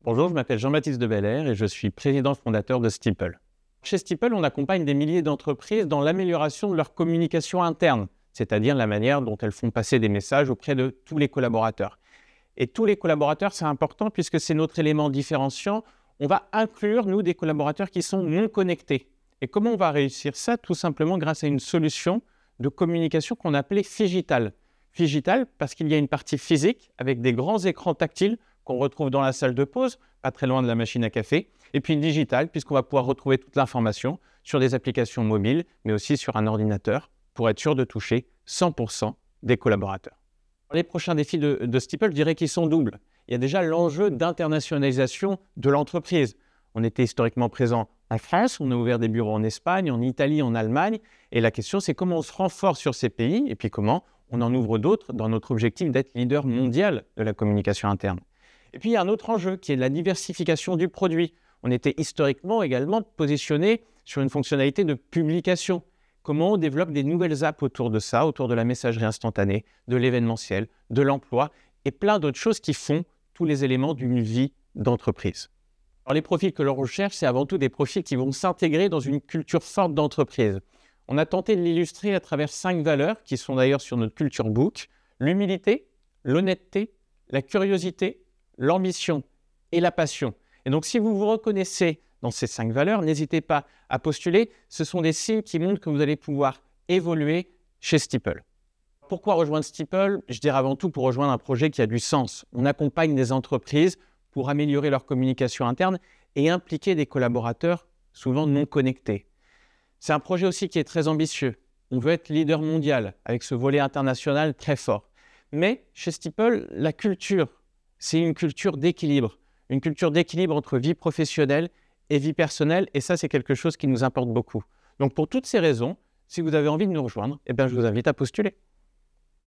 Bonjour, je m'appelle Jean-Baptiste de Belair et je suis président fondateur de Steeple. Chez Steeple, on accompagne des milliers d'entreprises dans l'amélioration de leur communication interne, c'est-à-dire la manière dont elles font passer des messages auprès de tous les collaborateurs. Et tous les collaborateurs, c'est important puisque c'est notre élément différenciant. On va inclure, nous, des collaborateurs qui sont non connectés. Et comment on va réussir ça? Tout simplement grâce à une solution de communication qu'on appelait Phygital. Phygital parce qu'il y a une partie physique avec des grands écrans tactiles qu'on retrouve dans la salle de pause, pas très loin de la machine à café, et puis digital, puisqu'on va pouvoir retrouver toute l'information sur des applications mobiles, mais aussi sur un ordinateur, pour être sûr de toucher 100% des collaborateurs. Les prochains défis de Steeple, je dirais qu'ils sont doubles. Il y a déjà l'enjeu d'internationalisation de l'entreprise. On était historiquement présent en France, on a ouvert des bureaux en Espagne, en Italie, en Allemagne, et la question c'est comment on se renforce sur ces pays, et puis comment on en ouvre d'autres dans notre objectif d'être leader mondial de la communication interne. Et puis, il y a un autre enjeu qui est la diversification du produit. On était historiquement également positionné sur une fonctionnalité de publication. Comment on développe des nouvelles apps autour de ça, autour de la messagerie instantanée, de l'événementiel, de l'emploi et plein d'autres choses qui font tous les éléments d'une vie d'entreprise. Alors, les profils que l'on recherche, c'est avant tout des profils qui vont s'intégrer dans une culture forte d'entreprise. On a tenté de l'illustrer à travers 5 valeurs qui sont d'ailleurs sur notre culture book: l'humilité, l'honnêteté, la curiosité, l'ambition et la passion. Et donc, si vous vous reconnaissez dans ces 5 valeurs, n'hésitez pas à postuler. Ce sont des signes qui montrent que vous allez pouvoir évoluer chez Steeple. Pourquoi rejoindre Steeple? Je dirais avant tout pour rejoindre un projet qui a du sens. On accompagne des entreprises pour améliorer leur communication interne et impliquer des collaborateurs souvent non connectés. C'est un projet aussi qui est très ambitieux. On veut être leader mondial avec ce volet international très fort. Mais chez Steeple, la culture, c'est une culture d'équilibre entre vie professionnelle et vie personnelle, et ça, c'est quelque chose qui nous importe beaucoup. Donc, pour toutes ces raisons, si vous avez envie de nous rejoindre, je vous invite à postuler.